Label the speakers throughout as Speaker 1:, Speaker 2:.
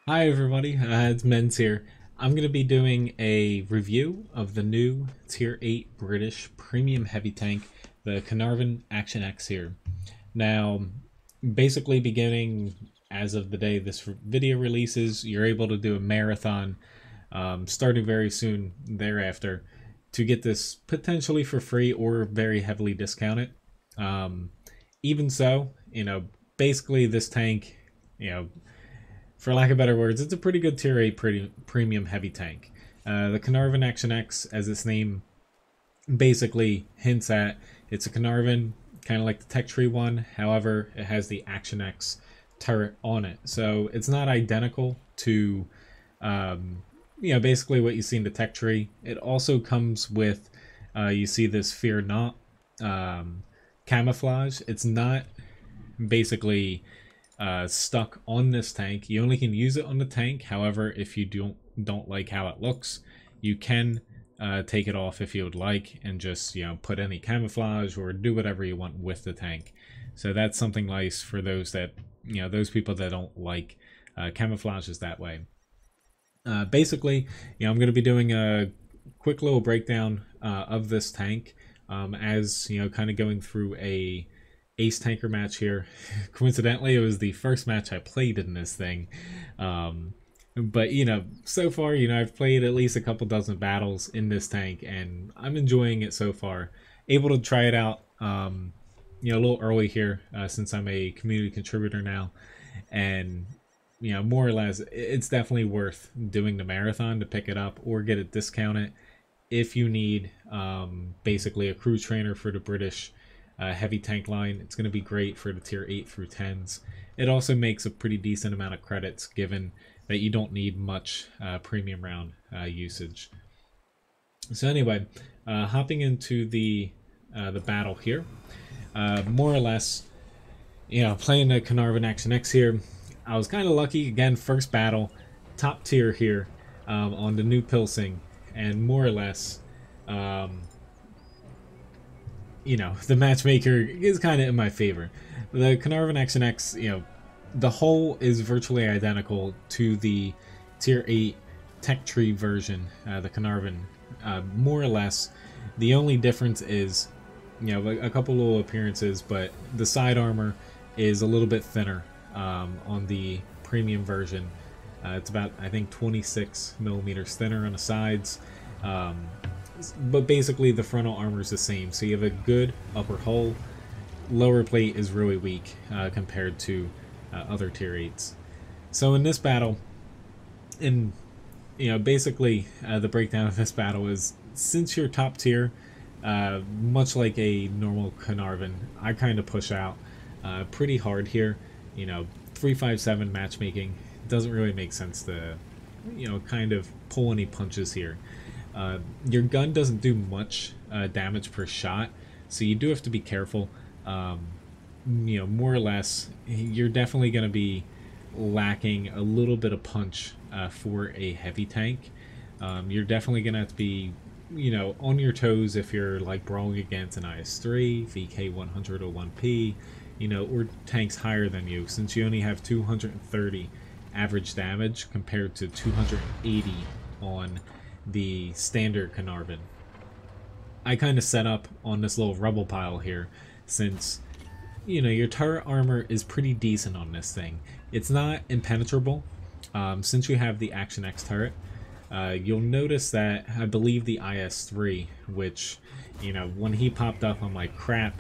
Speaker 1: Hi everybody, it's Menz here. I'm going to be doing a review of the new Tier 8 British Premium Heavy Tank, the Caernarvon AX here. Now, basically beginning as of the day this video releases, you're able to do a marathon starting very soon thereafter to get this potentially for free or very heavily discounted. Even so, basically this tank, for lack of better words, it's a pretty good Tier 8 premium heavy tank. The Caernarvon AX, as its name basically hints at, it's a Caernarvon, kind of like the Tech Tree one. However, it has the AX turret on it. So it's not identical to, basically what you see in the Tech Tree. It also comes with, you see this Fear Not camouflage. It's not basically stuck on this tank. You only can use it on the tank. However, if you don't like how it looks, you can take it off if you would like and just put any camouflage or do whatever you want with the tank. So that's something nice for those that those people that don't like camouflages that way. Basically, I'm going to be doing a quick little breakdown of this tank as kind of going through a ace tanker match here. Coincidentally, it was the first match I played in this thing, but so far I've played at least a couple dozen battles in this tank and I'm enjoying it so far. Able to try it out a little early here since I'm a community contributor now, and more or less it's definitely worth doing the marathon to pick it up or get it discounted if you need basically a crew trainer for the British heavy tank line. It's going to be great for the tier 8 through 10s. It also makes a pretty decent amount of credits given that you don't need much premium round usage. So anyway, hopping into the battle here, more or less, playing the Caernarvon AX here, I was kind of lucky. Again, first battle, top tier here on the new Pilsing, and more or less the matchmaker is kind of in my favor. The Caernarvon AX, the hull is virtually identical to the Tier 8 Tech Tree version, the Caernarvon, more or less. The only difference is, a couple little appearances, but the side armor is a little bit thinner on the premium version. It's about, I think, 26 millimeters thinner on the sides. But basically the frontal armor is the same, so you have a good upper hull. Lower plate is really weak compared to other tier 8s. So in this battle, basically the breakdown of this battle is, since you're top tier, much like a normal Caernarvon, I kind of push out pretty hard here. 3-5-7 matchmaking doesn't really make sense to kind of pull any punches here. Your gun doesn't do much damage per shot, so you do have to be careful. More or less, you're definitely going to be lacking a little bit of punch for a heavy tank. You're definitely going to have to be, on your toes if you're like brawling against an IS-3, VK100 or 1P, or tanks higher than you, since you only have 230 average damage compared to 280 on the standard Caernarvon. I kind of set up on this little rubble pile here, since your turret armor is pretty decent on this thing. It's not impenetrable. Since you have the Action X turret, you'll notice that I believe the IS-3, which when he popped up, I'm like, crap,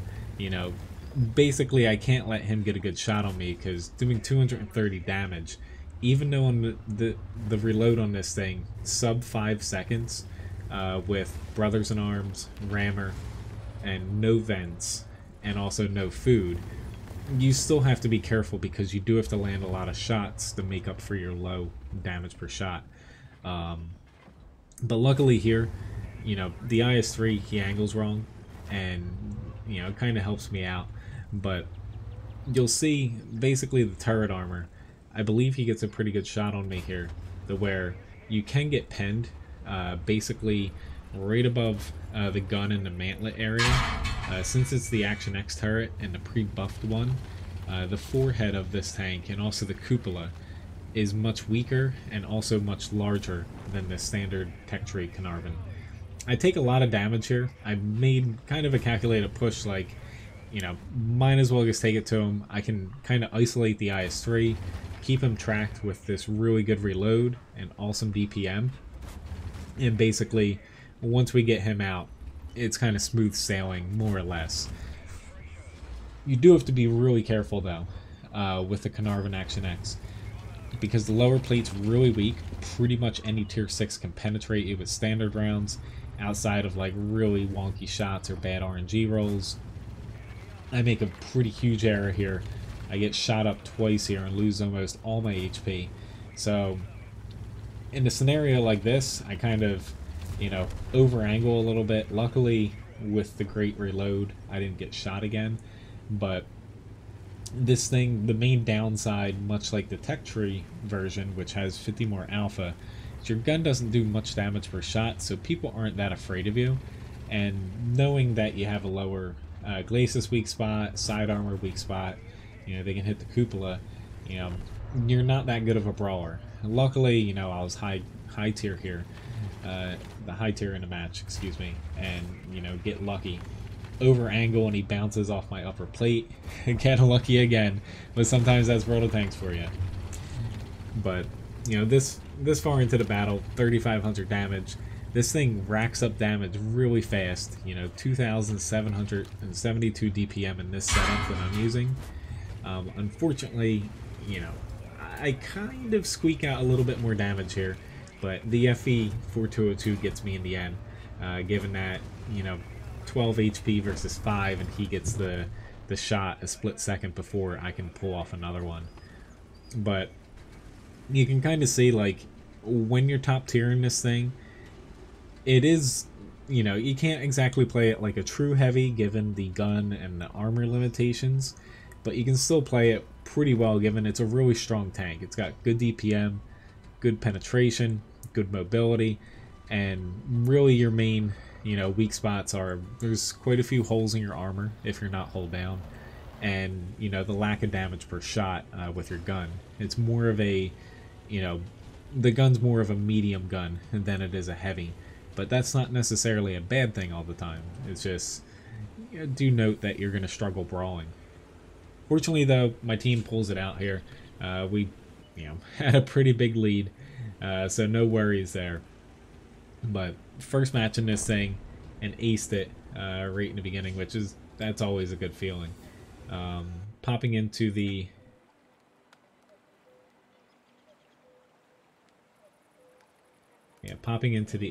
Speaker 1: basically I can't let him get a good shot on me, because doing 230 damage, even though on the reload on this thing, sub 5 seconds, with Brothers in Arms, rammer, and no vents, and also no food, you still have to be careful because you do have to land a lot of shots to make up for your low damage per shot. But luckily here, the IS-3, he angles wrong, and it kind of helps me out. But you'll see basically the turret armor, I believe he gets a pretty good shot on me here, where you can get pinned basically right above the gun in the mantlet area. Since it's the Action X turret and the pre-buffed one, the forehead of this tank and also the cupola is much weaker and also much larger than the standard tech tree Caernarvon. I take a lot of damage here. I made kind of a calculated push, like, you know, might as well just take it to him. I can kind of isolate the IS-3, keep him tracked with this really good reload and awesome DPM. And basically, once we get him out, it's kind of smooth sailing, more or less. You do have to be really careful, though, with the Caernarvon AX, because the lower plate's really weak. Pretty much any tier 6 can penetrate it with standard rounds, outside of like really wonky shots or bad RNG rolls. I make a pretty huge error here. I get shot up twice here and lose almost all my HP. So in a scenario like this, I kind of, you know, over angle a little bit. Luckily, with the great reload, I didn't get shot again. But this thing, the main downside, much like the tech tree version, which has 50 more alpha, is your gun doesn't do much damage per shot, so people aren't that afraid of you. And knowing that you have a lower glacis weak spot, side armor weak spot, you know, they can hit the cupola, you know, you're not that good of a brawler. Luckily, you know, I was high tier here, the high tier in the match, excuse me, and, you know, get lucky. Over angle and he bounces off my upper plate. Get lucky again, but sometimes that's World of Tanks for you. But, you know, this far into the battle, 3,500 damage. This thing racks up damage really fast. You know, 2,772 DPM in this setup that I'm using. Unfortunately, you know, I kind of squeak out a little bit more damage here, but the FE 4202 gets me in the end, given that, you know, 12 HP versus 5, and he gets the shot a split second before I can pull off another one. But you can kind of see, like, when you're top tier in this thing, it is, you know, you can't exactly play it like a true heavy given the gun and the armor limitations, but you can still play it pretty well given it's a really strong tank. It's got good DPM, good penetration, good mobility, and really your main, you know, weak spots are there's quite a few holes in your armor if you're not hull down, and, you know, the lack of damage per shot with your gun. It's more of a, you know, the gun's more of a medium gun than it is a heavy, but that's not necessarily a bad thing all the time. It's just, you know, do note that you're going to struggle brawling. Fortunately, though, my team pulls it out here. We, you know, had a pretty big lead, so no worries there. But first match in this thing, and aced it right in the beginning, which is, that's always a good feeling. Popping into the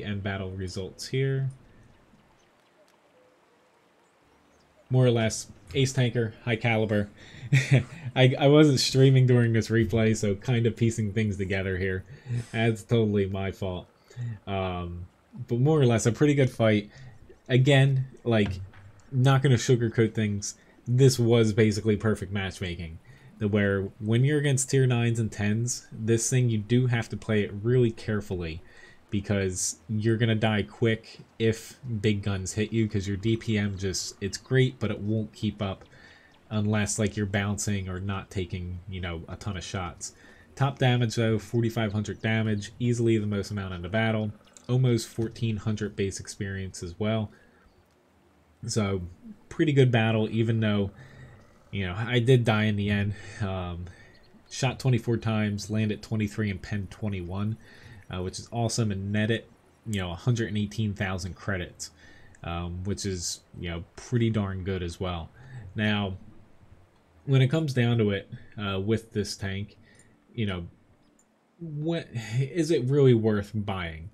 Speaker 1: end battle results here. More or less, ace tanker, high caliber. I wasn't streaming during this replay, so kind of piecing things together here. That's totally my fault. But more or less, a pretty good fight. Again, like, not going to sugarcoat things. This was basically perfect matchmaking. Where when you're against tier 9s and 10s, this thing, you do have to play it really carefully, because you're going to die quick if big guns hit you, because your DPM just, it's great, but it won't keep up unless, like, you're bouncing or not taking, you know, a ton of shots. Top damage, though, 4,500 damage, easily the most amount in the battle. Almost 1,400 base experience as well. So, pretty good battle, even though, you know, I did die in the end. Shot 24 times, landed 23 and penned 21. Which is awesome, and netted, you know, 118,000 credits, which is, you know, pretty darn good as well. Now, when it comes down to it, with this tank, you know, what is it really worth buying?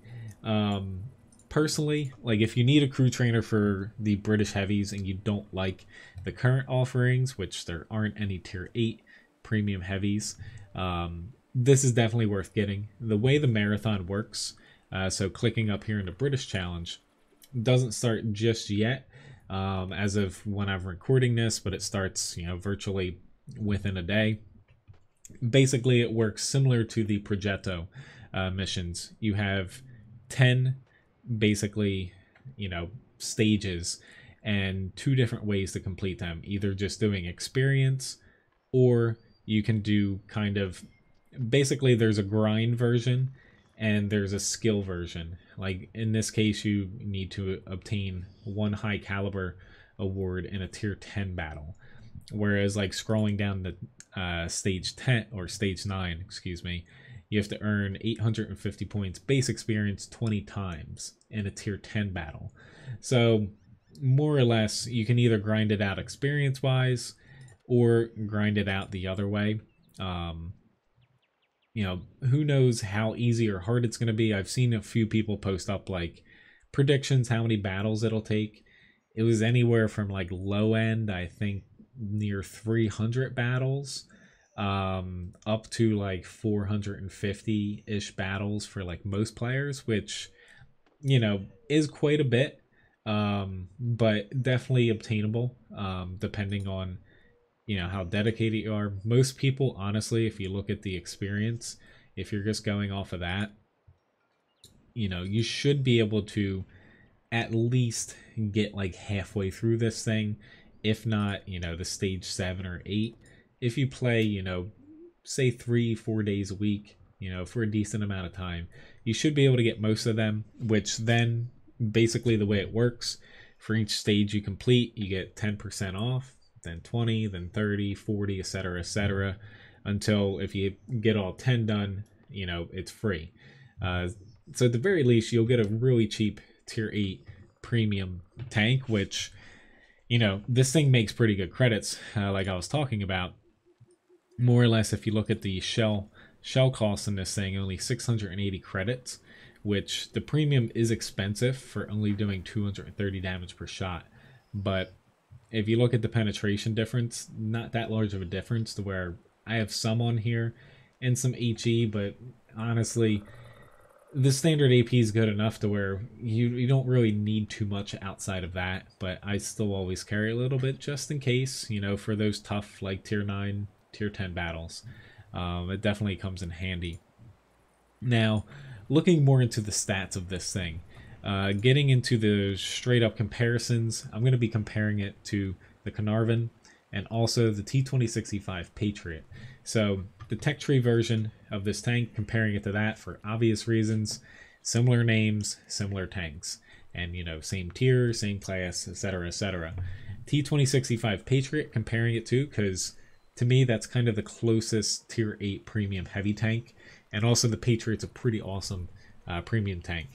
Speaker 1: Personally, like, if you need a crew trainer for the British heavies and you don't like the current offerings, which there aren't any tier 8 premium heavies, this is definitely worth getting. The way the marathon works, so clicking up here in the British Challenge, doesn't start just yet, as of when I'm recording this, but it starts, you know, virtually within a day. Basically, it works similar to the Progetto missions. You have 10, basically, you know, stages, and 2 different ways to complete them. Either just doing experience, or you can do kind of basically there's a grind version and there's a skill version. Like in this case, you need to obtain one high caliber award in a tier 10 battle, whereas like scrolling down the stage 10 or stage 9, excuse me, you have to earn 850 points base experience 20 times in a tier 10 battle. So more or less you can either grind it out experience wise or grind it out the other way. You know, who knows how easy or hard it's going to be. I've seen a few people post up like predictions how many battles it'll take. It was anywhere from like low end, I think near 300 battles, up to like 450-ish battles for like most players, which, you know, is quite a bit, but definitely obtainable, depending on, you know, how dedicated you are. Most people, honestly, if you look at the experience, if you're just going off of that, you know, you should be able to at least get like halfway through this thing, if not, you know, the stage 7 or 8. If you play, you know, say 3-4 days a week, you know, for a decent amount of time, you should be able to get most of them, which then basically the way it works, for each stage you complete, you get 10% off, then 20, then 30, 40, etc., until if you get all 10 done, you know, it's free. So at the very least, you'll get a really cheap tier 8 premium tank, which, you know, this thing makes pretty good credits, like I was talking about. More or less, if you look at the shell cost in this thing, only 680 credits, which the premium is expensive for only doing 230 damage per shot. But if you look at the penetration difference, not that large of a difference to where I have some on here and some HE, but honestly, the standard AP is good enough to where you don't really need too much outside of that, but I still always carry a little bit just in case, you know, for those tough like tier 9, tier 10 battles. It definitely comes in handy. Now, looking more into the stats of this thing, getting into the straight up comparisons, I'm going to be comparing it to the Caernarvon and also the T26e5 Patriot. So the tech tree version of this tank, comparing it to that for obvious reasons, similar names, similar tanks, and, you know, same tier, same class, etc., etc. T26e5 Patriot, comparing it to, because to me that's kind of the closest tier 8 premium heavy tank, and also the Patriot's a pretty awesome premium tank.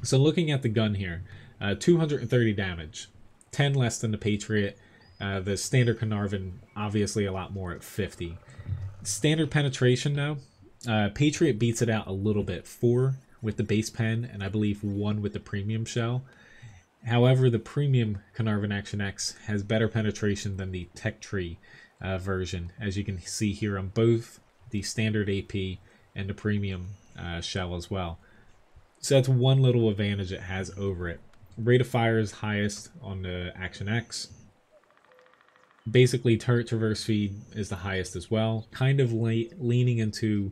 Speaker 1: So looking at the gun here, 230 damage, 10 less than the Patriot. The standard Caernarvon obviously a lot more at 50. Standard penetration though, Patriot beats it out a little bit, 4 with the base pen and I believe 1 with the premium shell. However, the premium Caernarvon Action X has better penetration than the tech tree version, as you can see here on both the standard AP and the premium shell as well. So that's one little advantage it has over it. Rate of fire is highest on the Action X. Basically, turret traverse speed is the highest as well. Kind of leaning into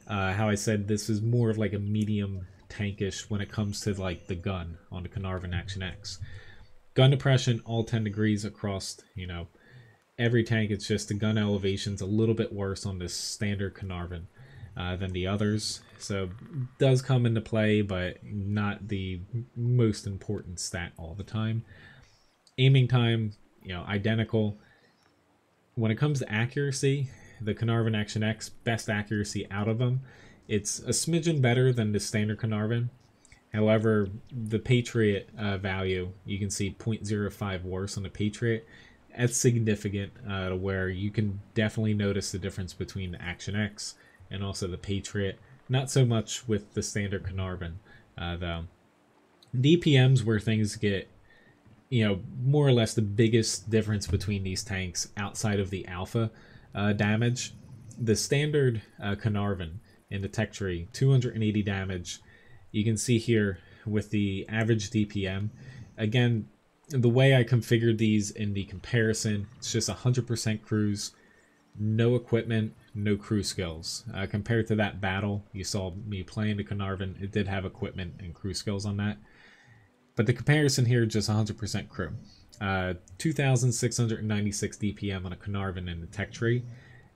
Speaker 1: how I said this is more of like a medium tankish when it comes to like the gun on the Caernarvon Action X. Gun depression, all 10 degrees across, you know, every tank. It's just the gun elevation's a little bit worse on this standard Caernarvon than the others. So does come into play, but not the most important stat all the time. Aiming time, you know, identical. When it comes to accuracy, the Caernarvon Action X, best accuracy out of them. It's a smidgen better than the standard Caernarvon. However, the Patriot value, you can see 0.05 worse on the Patriot. That's significant, where you can definitely notice the difference between the Action X and also the Patriot. Not so much with the standard Caernarvon, though. DPM's where things get, you know, more or less the biggest difference between these tanks outside of the alpha damage. The standard Caernarvon in the tech tree, 280 damage. You can see here with the average DPM. Again, the way I configured these in the comparison, it's just 100% cruise, no equipment, no crew skills. Compared to that battle, you saw me playing the Caernarvon, it did have equipment and crew skills on that. But the comparison here, just 100% crew. 2,696 DPM on a Caernarvon in the tech tree.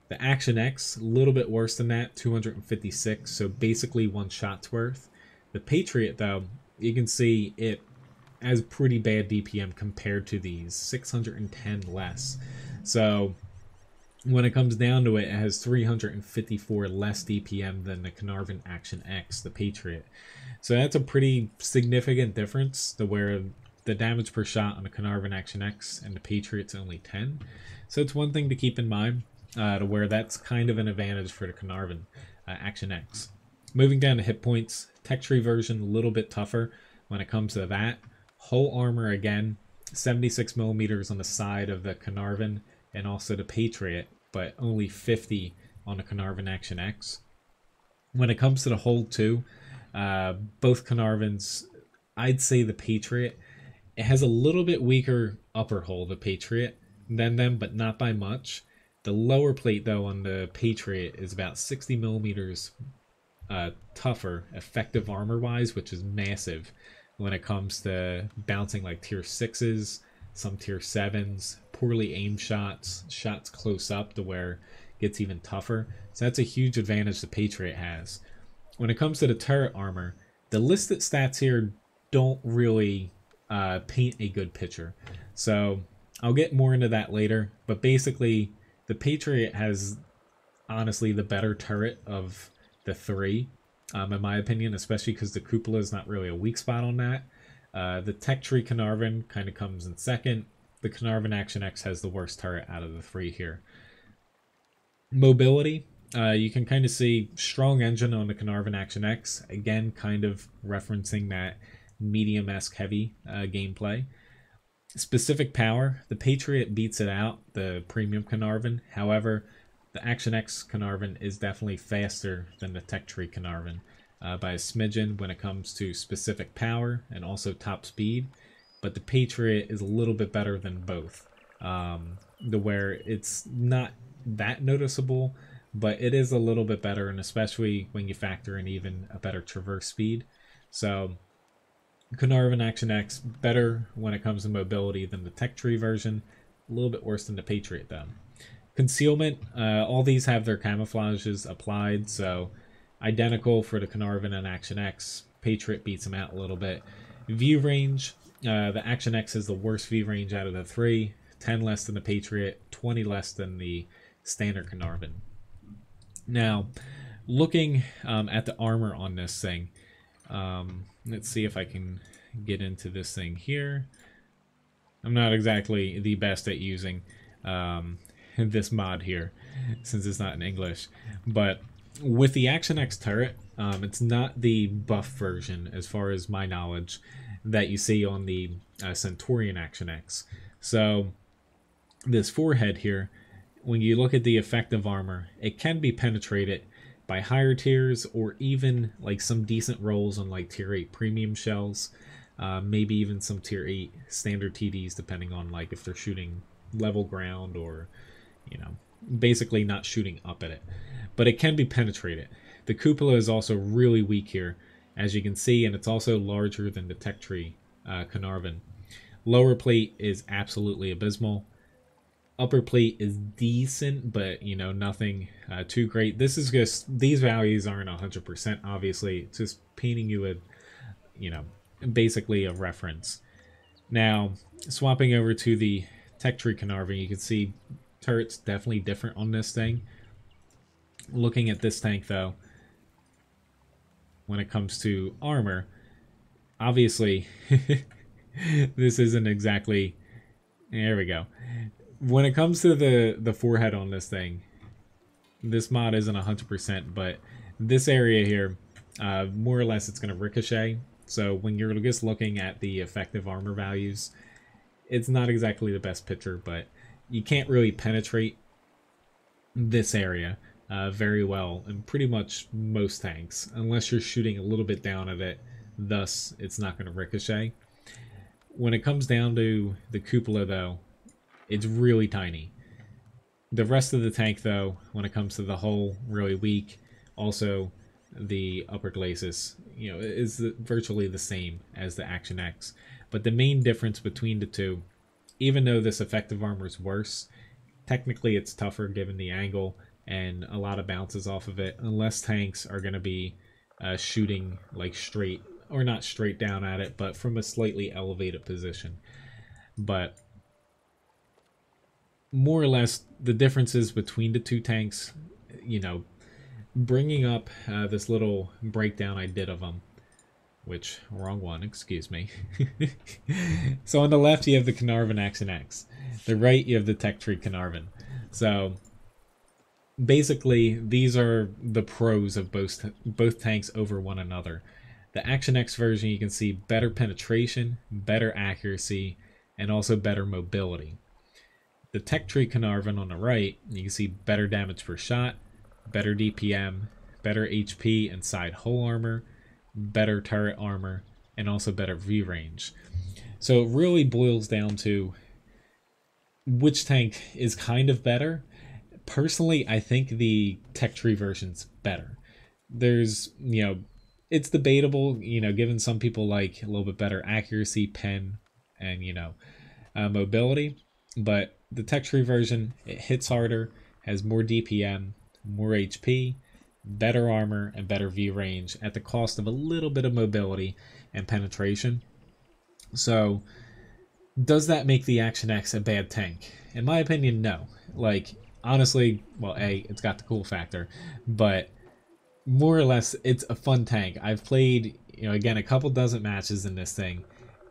Speaker 1: The Action X, a little bit worse than that, 256, so basically one shot's worth. The Patriot, though, you can see it has pretty bad DPM compared to these, 610 less. So when it comes down to it, it has 354 less DPM than the Caernarvon Action X, the Patriot. So that's a pretty significant difference, to where the damage per shot on the Caernarvon Action X and the Patriot's only 10. So it's one thing to keep in mind, to where that's kind of an advantage for the Caernarvon Action X. Moving down to hit points, tech tree version a little bit tougher when it comes to that. Whole armor again, 76 millimeters on the side of the Caernarvon and also the Patriot, but only 50 on the Caernarvon Action X. When it comes to the hold too, both Caernarvons, I'd say the Patriot, it has a little bit weaker upper hold, the Patriot, than them, but not by much. The lower plate, though, on the Patriot is about 60 millimeters tougher, effective armor-wise, which is massive when it comes to bouncing like tier 6s, some tier 7s, poorly aimed shots, shots close up to where it gets even tougher. So that's a huge advantage the Patriot has. When it comes to the turret armor, the listed stats here don't really paint a good picture. So I'll get more into that later, but basically the Patriot has honestly the better turret of the three, in my opinion, especially because the cupola is not really a weak spot on that. The tech tree Caernarvon kind of comes in second. The Caernarvon Action X has the worst turret out of the three here. Mobility, you can kind of see strong engine on the Caernarvon Action X, again kind of referencing that medium-esque heavy gameplay. Specific power, the Patriot beats it out, the premium Caernarvon. However, the Action X Caernarvon is definitely faster than the tech tree Caernarvon by a smidgen when it comes to specific power and also top speed. But the Patriot is a little bit better than both, to where it's not that noticeable, but it is a little bit better, and especially when you factor in even a better traverse speed. So Caernarvon Action X better when it comes to mobility than the tech tree version, a little bit worse than the Patriot though. Concealment, all these have their camouflages applied, so identical for the Caernarvon and Action X. Patriot beats them out a little bit. View range, the Action X is the worst view range out of the three, 10 less than the Patriot, 20 less than the standard Caernarvon. Now, looking at the armor on this thing, let's see if I can get into this thing here. I'm not exactly the best at using this mod here, since it's not in English. But with the Action X turret, it's not the buff version, as far as my knowledge, that you see on the Centurion Action X. So this forehead here, when you look at the effective armor, it can be penetrated by higher tiers, or even like some decent rolls on like tier 8 premium shells, maybe even some tier 8 standard TDs, depending on like if they're shooting level ground or, you know, basically not shooting up at it. But it can be penetrated. The cupola is also really weak here, as you can see, and it's also larger than the tech tree Caernarvon. Lower plate is absolutely abysmal. Upper plate is decent, but you know, nothing too great. This is just, these values aren't 100%, obviously. It's just painting you a, you know, basically a reference. Now, swapping over to the tech tree Caernarvon, you can see turret's definitely different on this thing. Looking at this tank though, when it comes to armor, obviously this isn't exactly, there we go. When it comes to the forehead on this thing, this mod isn't 100%, but this area here, more or less it's going to ricochet. So when you're just looking at the effective armor values, it's not exactly the best picture, but you can't really penetrate this area very well in pretty much most tanks, unless you're shooting a little bit down at it, thus it's not going to ricochet. When it comes down to the cupola though, it's really tiny. The rest of the tank though, when it comes to the hull, really weak. Also, the upper glacis, you know, is virtually the same as the Action X. But the main difference between the two, even though this effective armor is worse, technically it's tougher given the angle, and a lot of bounces off of it, unless tanks are going to be shooting like straight, or not straight down at it, but from a slightly elevated position. But more or less, the differences between the two tanks, you know, bringing up this little breakdown I did of them, which, wrong one, excuse me. So on the left, you have the Caernarvon AX. The right, you have the Tech Tree Caernarvon. So basically, these are the pros of both tanks over one another. The Action X version, you can see better penetration, better accuracy, and also better mobility. The Tech Tree Caernarvon on the right, you can see better damage per shot, better DPM, better HP and side hull armor, better turret armor, and also better view range. So it really boils down to which tank is kind of better. Personally, I think the Tech Tree version's better. There's, it's debatable, given some people like a little bit better accuracy, pen, and, mobility. But the Tech Tree version, it hits harder, has more DPM, more HP, better armor, and better view range at the cost of a little bit of mobility and penetration. So, does that make the Action X a bad tank? In my opinion, no. Like, honestly, well, it's got the cool factor, but more or less, it's a fun tank. I've played, again, a couple dozen matches in this thing,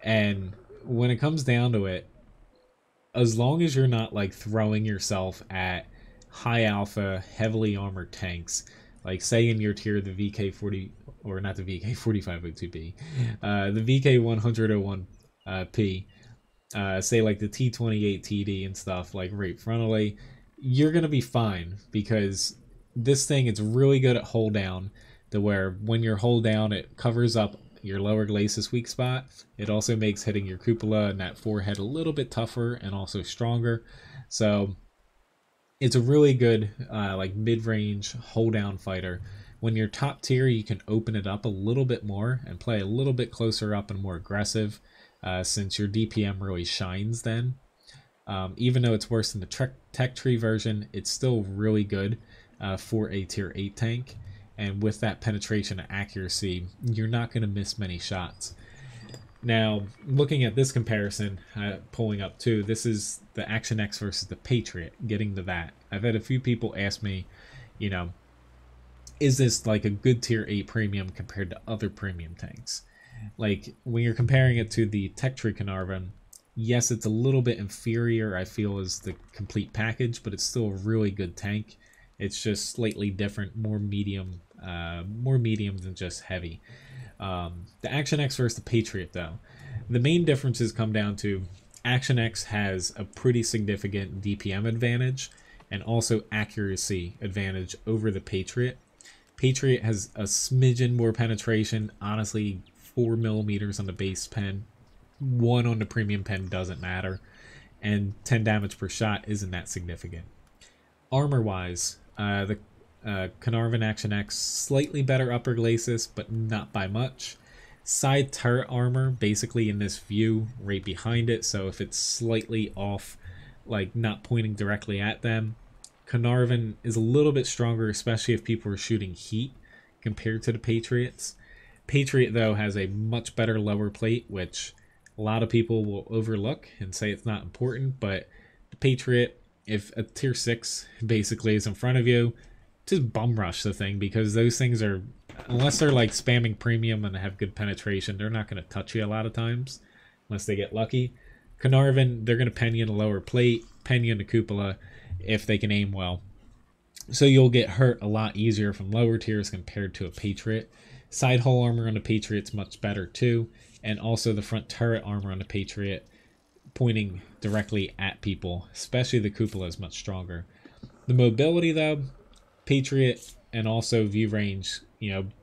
Speaker 1: and when it comes down to it, as long as you're not like throwing yourself at high alpha, heavily armored tanks, like say in your tier the VK40, or not the VK4502B, the VK10001P, say like the T28TD and stuff, like right frontally, you're gonna be fine, because this thing is really good at hold down, to where when you're hold down, it covers up your lower glacis weak spot. It also makes hitting your cupola and that forehead a little bit tougher and also stronger. So it's a really good like mid-range hold down fighter. When you're top tier, you can open it up a little bit more and play a little bit closer up and more aggressive, since your DPM really shines then. Even though it's worse than the Tech Tree version, it's still really good for a tier 8 tank. And with that penetration and accuracy, you're not going to miss many shots. Now, looking at this comparison, pulling up too, this is the Action X versus the Patriot, getting to that. I've had a few people ask me, is this like a good tier 8 premium compared to other premium tanks? Like, when you're comparing it to the Tech Tree Caernarvon, yes, it's a little bit inferior, I feel, as the complete package, but it's still a really good tank. It's just slightly different, more medium than just heavy. The Action X versus the Patriot, though, the main differences come down to Action X has a pretty significant DPM advantage and also accuracy advantage over the Patriot. Patriot has a smidgen more penetration, honestly 4 millimeters on the base pen, 1 on the premium pen doesn't matter, and 10 damage per shot isn't that significant. Armor-wise, the Caernarvon Action X, slightly better upper glacis, but not by much. Side turret armor, basically in this view, right behind it, so if it's slightly off, like not pointing directly at them. Caernarvon is a little bit stronger, especially if people are shooting heat, compared to the Patriots. Patriot, though, has a much better lower plate, which a lot of people will overlook and say it's not important, but the Patriot, if a tier 6 basically is in front of you, just bum rush the thing, because those things are, unless they're like spamming premium and have good penetration, they're not going to touch you a lot of times, unless they get lucky. Caernarvon, they're going to pen you in the lower plate, pen you in the cupola, if they can aim well. So you'll get hurt a lot easier from lower tiers compared to a Patriot. Side hull armor on the Patriot's much better too, and also the front turret armor on the Patriot, pointing directly at people, especially the cupola, is much stronger. The mobility, though, Patriot and also view range,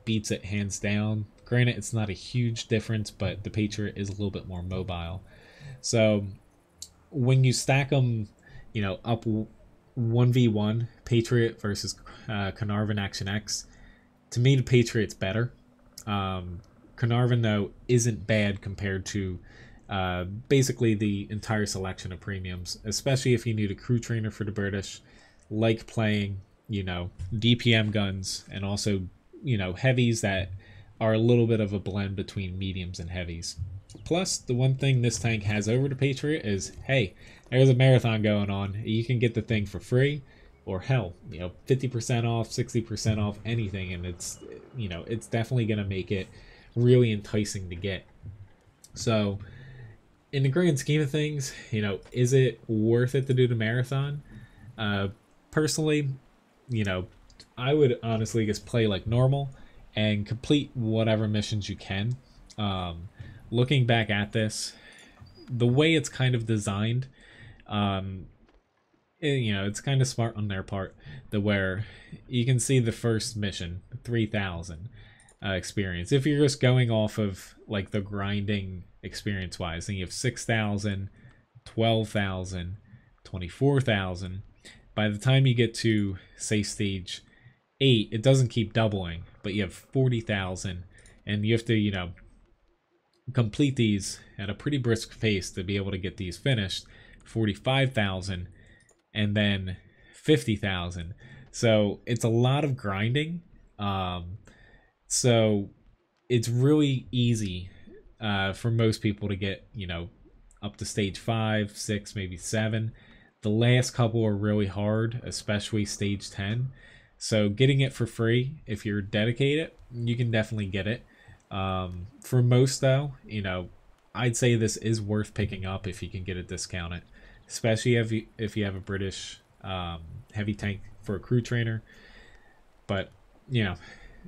Speaker 1: beats it hands down. Granted, it's not a huge difference, but the Patriot is a little bit more mobile. So when you stack them, up 1v1, Patriot versus Caernarvon Action X, to me the Patriot's better. Caernarvon, though, isn't bad compared to basically the entire selection of premiums, especially if you need a crew trainer for the British, like playing you know, DPM guns, and also, you know, heavies that are a little bit of a blend between mediums and heavies. Plus, the one thing this tank has over the Patriot is, hey, there's a marathon going on. You can get the thing for free, or hell, you know, 50% off, 60% off, anything, and it's, you know, it's definitely going to make it really enticing to get. So, in the grand scheme of things, you know, is it worth it to do the marathon? Personally, you know, I would honestly just play like normal and complete whatever missions you can. Looking back at this, the way it's kind of designed, you know, it's kind of smart on their part, where you can see the first mission, 3,000 experience. If you're just going off of like the grinding experience wise, then you have 6,000, 12,000, 24,000. By the time you get to, say, stage 8, it doesn't keep doubling, but you have 40,000, and you have to, you know, complete these at a pretty brisk pace to be able to get these finished. 45,000, and then 50,000. So it's a lot of grinding. So it's really easy for most people to get, you know, up to stage 5, 6, maybe 7. The last couple are really hard, especially stage 10. So getting it for free, if you're dedicated, you can definitely get it. For most though, you know, I'd say this is worth picking up if you can get it discounted, especially if you have a British heavy tank for a crew trainer. But, you know,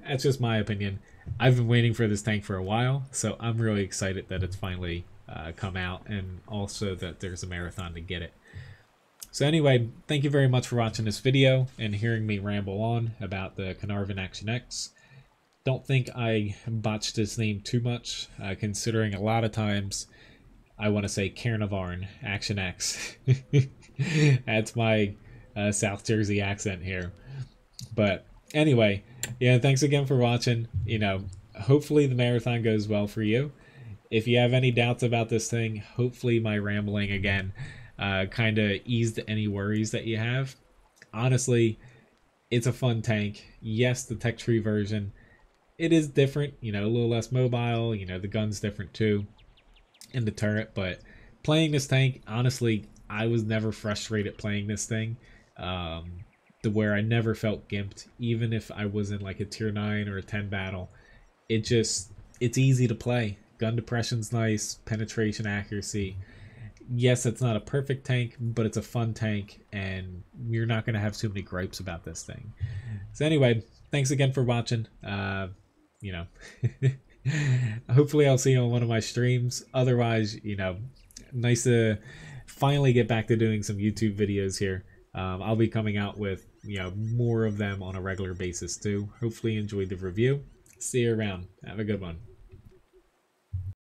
Speaker 1: that's just my opinion. I've been waiting for this tank for a while, so I'm really excited that it's finally come out, and also that there's a marathon to get it. So anyway, thank you very much for watching this video and hearing me ramble on about the Caernarvon AX. Don't think I botched his name too much, considering a lot of times I want to say Caernarvon AX. That's my South Jersey accent here. But anyway, yeah, thanks again for watching. You know, hopefully the marathon goes well for you. If you have any doubts about this thing, hopefully my rambling again kind of eased any worries that you have. Honestly, it's a fun tank. Yes, the tech tree version, it is different, you know, a little less mobile, you know, the gun's different too, and the turret, but playing this tank, honestly, I was never frustrated playing this thing, to where I never felt gimped, even if I was in like a tier 9 or a 10 battle. It's easy to play. Gun depression's nice, penetration accuracy. Yes, it's not a perfect tank, but it's a fun tank, and you're not going to have too many gripes about this thing. So anyway, thanks again for watching. You know, hopefully I'll see you on one of my streams. Otherwise, you know, nice to finally get back to doing some YouTube videos here. I'll be coming out with, you know, more of them on a regular basis too. Hopefully you enjoyed the review. See you around. Have a good one.